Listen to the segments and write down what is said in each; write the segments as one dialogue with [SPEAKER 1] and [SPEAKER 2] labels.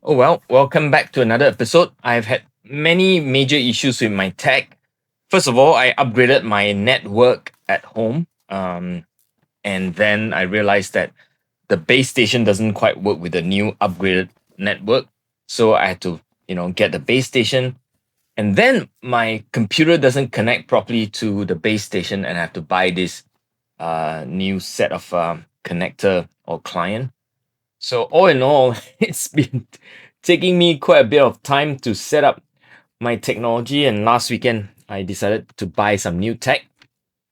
[SPEAKER 1] Oh, well, welcome back to another episode. I've had many major issues with my tech. First of all, I upgraded my network at home. And then I realized that the base station doesn't quite work with the new upgraded network. So I had to, get the base station. And then my computer doesn't connect properly to the base station, and I have to buy this new set of connector or client. So all in all, it's been taking me quite a bit of time to set up my technology. And last weekend, I decided to buy some new tech.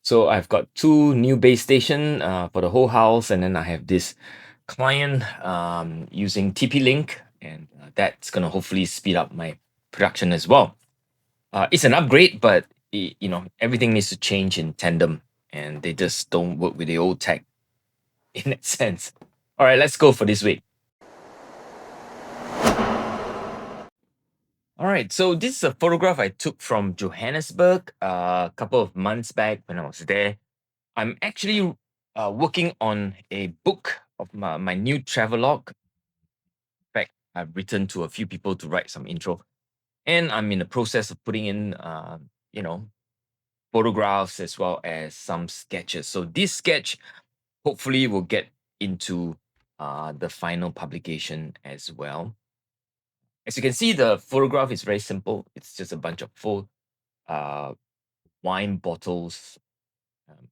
[SPEAKER 1] So I've got two new base station for the whole house, and then I have this client using TP-Link, and that's gonna hopefully speed up my production as well. It's an upgrade, but everything needs to change in tandem, and they just don't work with the old tech in that sense. All right, let's go for this week. All right, so this is a photograph I took from Johannesburg a couple of months back when I was there. I'm actually working on a book of my new travelogue. In fact, I've written to a few people to write some intro, and I'm in the process of putting in, you know, photographs as well as some sketches. So this sketch hopefully will get into the final publication as well. As you can see, the photograph is very simple. It's just a bunch of full uh, wine bottles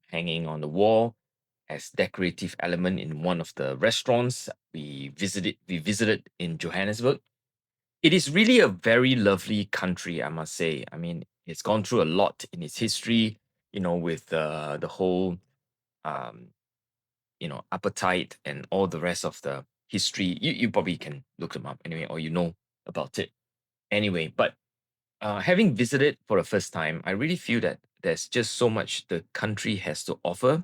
[SPEAKER 1] hanging on the wall as decorative element in one of the restaurants we visited in Johannesburg. It is really a very lovely country, I must say. I mean, it's gone through a lot in its history, with the whole um, appetite and all the rest of the history. You probably can look them up anyway, or you know about it anyway. But having visited for the first time, I really feel that there's just so much the country has to offer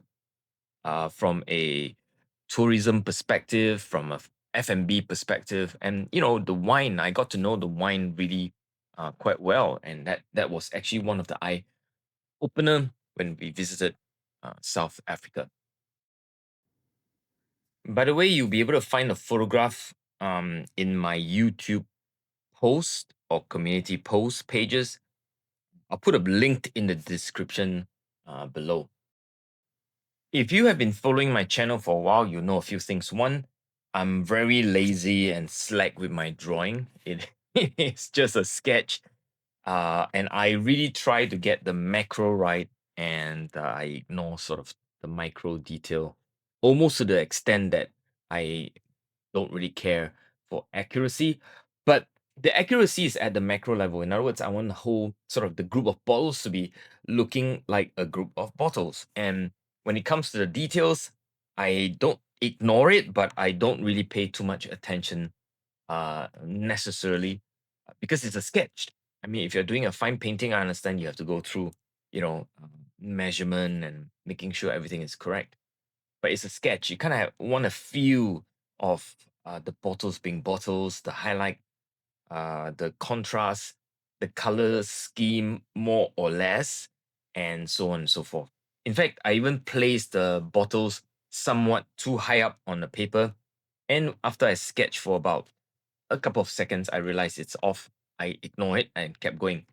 [SPEAKER 1] from a tourism perspective, from a F&B perspective, and the wine. I got to know the wine really quite well, and that was actually one of the eye opener when we visited South Africa. By the way, you'll be able to find a photograph in my YouTube post or community post pages. I'll put a link in the description below. If you have been following my channel for a while, you know a few things. One, I'm very lazy and slack with my drawing. It's just a sketch. And I really try to get the macro right, and I ignore sort of the micro detail almost to the extent that I don't really care for accuracy. But the accuracy is at the macro level. In other words, I want the whole sort of the group of bottles to be looking like a group of bottles. And when it comes to the details, I don't ignore it, but I don't really pay too much attention necessarily because it's a sketch. I mean, if you're doing a fine painting, I understand you have to go through, measurement and making sure everything is correct. But it's a sketch. You kind of want a feel of the bottles being bottles, the highlight, the contrast, the color scheme, more or less, and so on and so forth. In fact, I even placed the bottles somewhat too high up on the paper. And after I sketched for about a couple of seconds, I realized it's off. I ignored it and kept going.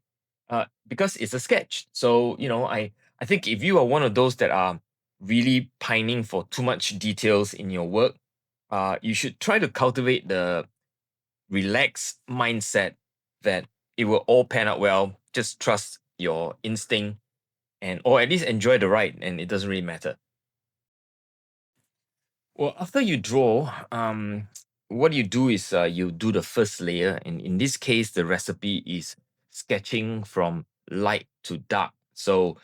[SPEAKER 1] Because it's a sketch. So, I think if you are one of those that are really pining for too much details in your work, you should try to cultivate the relaxed mindset that it will all pan out well. Just trust your instinct and or at least enjoy the ride, and it doesn't really matter. Well, after you draw, what you do is you do the first layer, and in this case, the recipe is sketching from light to dark. So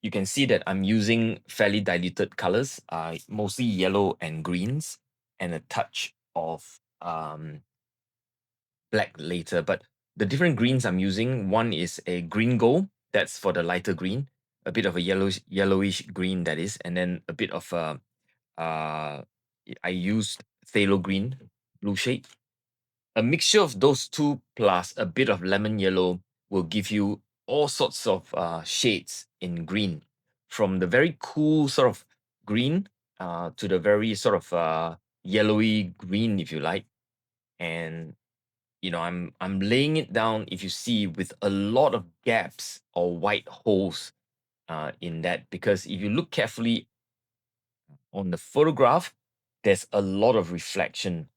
[SPEAKER 1] you can see that I'm using fairly diluted colors, mostly yellow and greens, and a touch of black later. But the different greens I'm using, one is a green gold, that's for the lighter green, a bit of a yellowish green that is, and then a bit of uh, I used phthalo green, blue shade. A mixture of those two plus a bit of lemon yellow will give you all sorts of shades in green, from the very cool sort of green to the very sort of yellowy green, if you like. And I'm laying it down, if you see, with a lot of gaps or white holes in that, because if you look carefully on the photograph, there's a lot of reflection.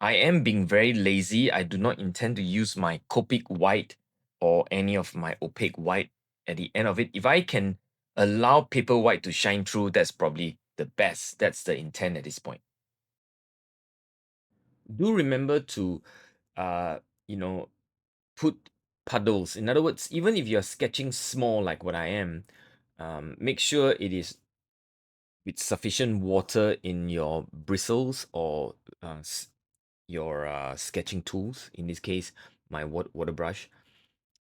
[SPEAKER 1] I am being very lazy. I do not intend to use my Copic white or any of my opaque white at the end of it. If I can allow paper white to shine through, that's probably the best. That's the intent at this point. Do remember to, uh, you know, put puddles. In other words, even if you're sketching small like what I am, make sure it is with sufficient water in your bristles or your sketching tools. In this case, my water brush.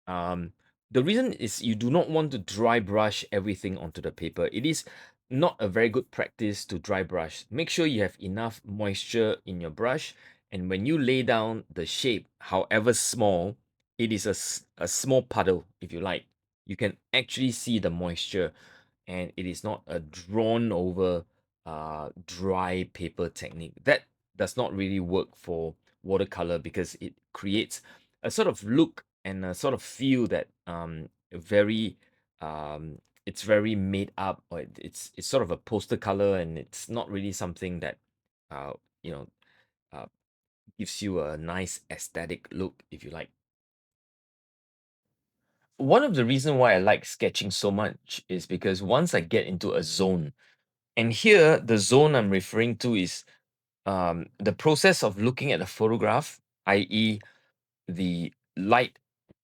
[SPEAKER 1] Um, the reason is you do not want to dry brush everything onto the paper. It is not a very good practice to dry brush. Make sure you have enough moisture in your brush, and when you lay down the shape, however small, it is a small puddle, if you like. You can actually see the moisture, and it is not a drawn over dry paper technique. That does not really work for watercolor because it creates a sort of look and a sort of feel that very it's very made up, or it's sort of a poster color, and it's not really something that uh you know uh gives you a nice aesthetic look, if you like. One of the reason why I like sketching so much is because once I get into a zone, and here the zone I'm referring to is the process of looking at a photograph, i.e., the light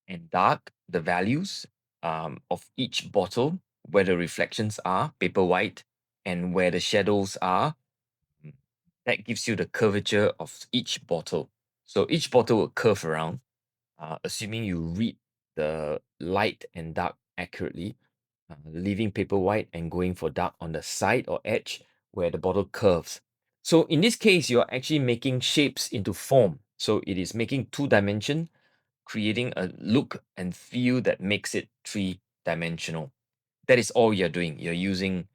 [SPEAKER 1] and dark, the values of each bottle, where the reflections are, paper white, and where the shadows are. mm, That gives you the curvature of each bottle. So each bottle will curve around, assuming you read the light and dark accurately, leaving paper white and going for dark on the side or edge where the bottle curves. So in this case, you're actually making shapes into form. So it is making two dimension, creating a look and feel that makes it three-dimensional. That is all you're doing. You're using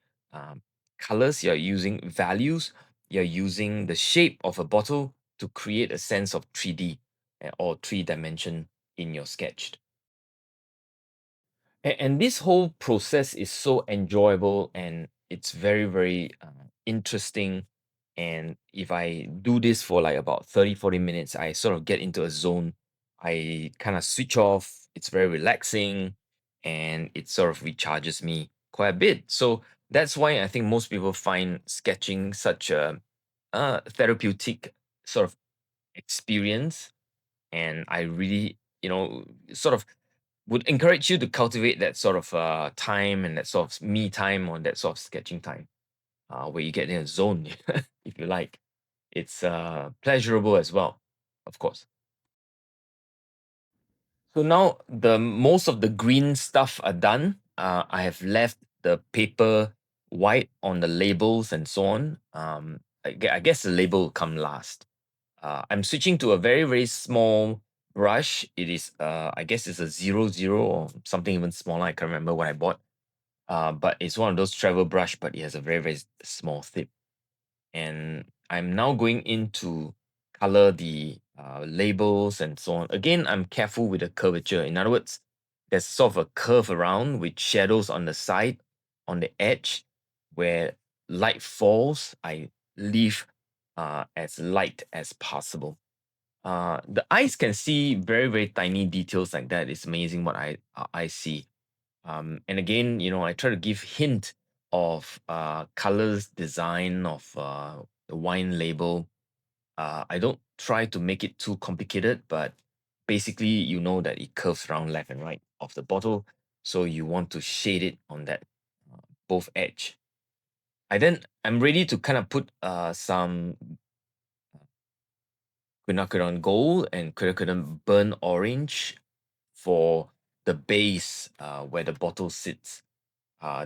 [SPEAKER 1] colors, you're using values, you're using the shape of a bottle to create a sense of 3D or three dimension in your sketch. And this whole process is so enjoyable, and it's very, very interesting. And if I do this for like about 30, 40 minutes, I sort of get into a zone. I kind of switch off. It's very relaxing, and it sort of recharges me quite a bit. So that's why I think most people find sketching such a therapeutic sort of experience. And I really, sort of would encourage you to cultivate that sort of time and that sort of me time or that sort of sketching time, where you get in a zone, if you like. It's pleasurable as well, of course. So now the most of the green stuff are done. I have left the paper white on the labels and so on. I guess the label will come last. I'm switching to a very, very small brush. It is, I guess it's a 00 or something even smaller. I can't remember what I bought. But it's one of those travel brush, but it has a very, very small tip. And I'm now going in to color the labels and so on. Again, I'm careful with the curvature. In other words, there's sort of a curve around with shadows on the side, on the edge, where light falls. I leave as light as possible. The eyes can see very, very tiny details like that. It's amazing what I see. And again, I try to give hint of colors, design of the wine label. I don't try to make it too complicated, but basically, you know that it curves around left and right of the bottle, so you want to shade it on that both edge. I'm ready to kind of put some quinacridone gold and quinacridone burnt orange for the base where the bottle sits.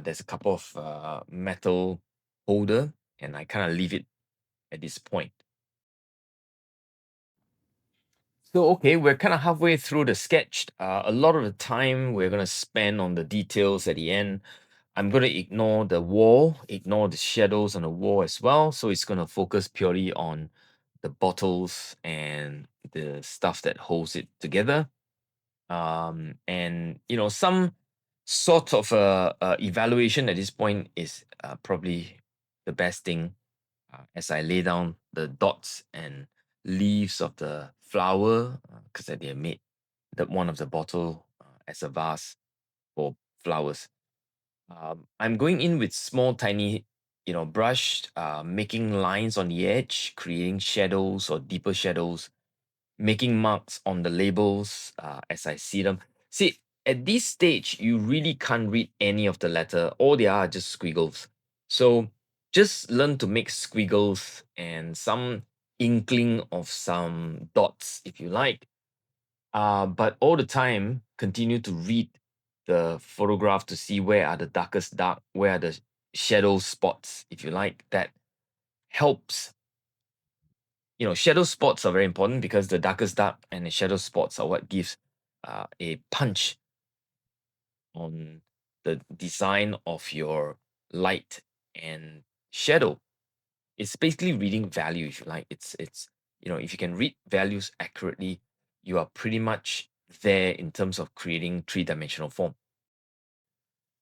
[SPEAKER 1] There's a couple of metal holder, and I kind of leave it at this point. So okay, we're kind of halfway through the sketch. A lot of the time we're gonna spend on the details at the end. I'm gonna ignore the wall, ignore the shadows on the wall as well. So it's gonna focus purely on the bottles and the stuff that holds it together. And some sort of a evaluation at this point is probably the best thing, as I lay down the dots and leaves of the flower, because they have made one of the bottle as a vase for flowers. I'm going in with small, tiny, brush, making lines on the edge, creating shadows or deeper shadows, making marks on the labels as I see them. See, at this stage, you really can't read any of the letter. All they are just squiggles. So just learn to make squiggles and some inkling of some dots if you like. But all the time, continue to read the photograph to see where are the darkest dark, where are the shadow spots, if you like. That helps. Shadow spots are very important because the darkest dark and the shadow spots are what gives a punch on the design of your light and shadow. It's basically reading value, if you like. It's if you can read values accurately, you are pretty much there in terms of creating three-dimensional form.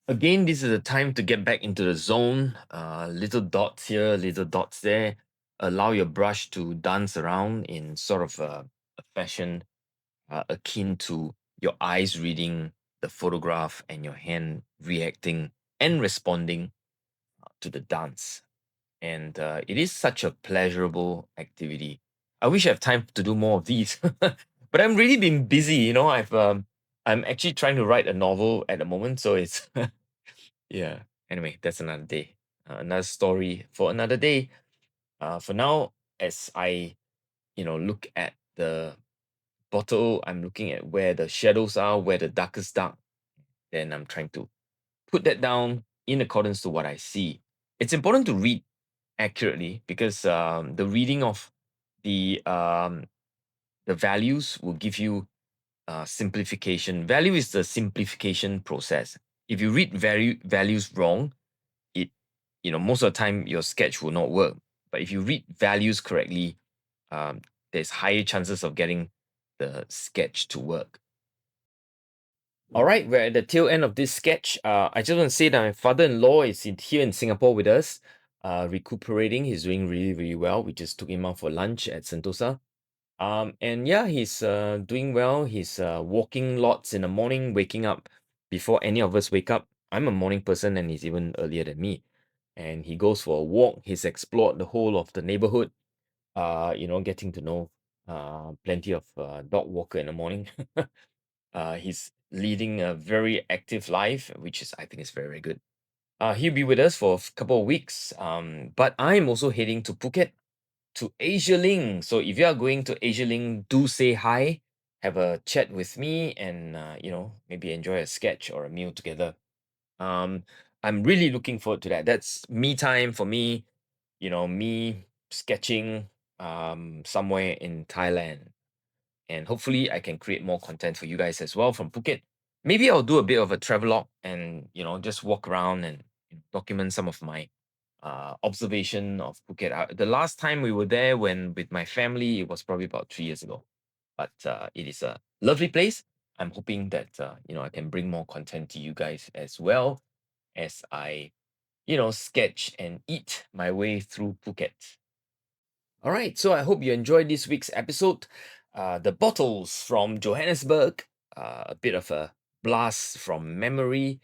[SPEAKER 1] Again, this is the time to get back into the zone. Little dots here, little dots there. Allow your brush to dance around in sort of a fashion akin to your eyes reading the photograph and your hand reacting and responding to the dance. And it is such a pleasurable activity. I wish I have time to do more of these, but I'm really been busy. I'm actually trying to write a novel at the moment, so it's yeah. Anyway, that's another day, another story for another day. For now, as I look at the bottle, I'm looking at where the shadows are, where the darkest dark. Then I'm trying to put that down in accordance to what I see. It's important to read accurately because the reading of the um, the values will give you simplification. Value is the simplification process. If you read values wrong, it most of the time your sketch will not work. But if you read values correctly, um, there's higher chances of getting the sketch to work. All right, we're at the tail end of this sketch. I just want to say that my father-in-law is here in Singapore with us, recuperating. He's doing really, really well. We just took him out for lunch at Sentosa. And yeah, he's doing well. He's walking lots in the morning, waking up before any of us wake up. I'm a morning person and he's even earlier than me. And he goes for a walk. He's explored the whole of the neighborhood, getting to know plenty of dog walker in the morning. He's leading a very active life, which is I think is very, very good. He'll be with us for a couple of weeks. But I'm also heading to Phuket to Asia Link. So if you are going to Asia Link, do say hi, have a chat with me, and maybe enjoy a sketch or a meal together. Um, I'm really looking forward to that. That's me time for me. Me sketching somewhere in Thailand, and hopefully I can create more content for you guys as well from Phuket. Maybe I'll do a bit of a travelogue and just walk around and document some of my observation of Phuket. The last time we were there when with my family, it was probably about 3 years ago. But it is a lovely place. I'm hoping that I can bring more content to you guys as well as I sketch and eat my way through Phuket. All right, so I hope you enjoyed this week's episode. The bottles from Johannesburg, a bit of a blast from memory.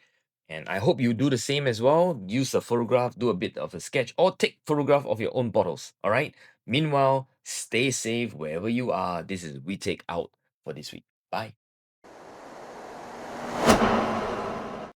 [SPEAKER 1] And I hope you do the same as well. Use a photograph, do a bit of a sketch, or take photograph of your own bottles. All right. Meanwhile, stay safe wherever you are. This is We Take Out for this week. Bye.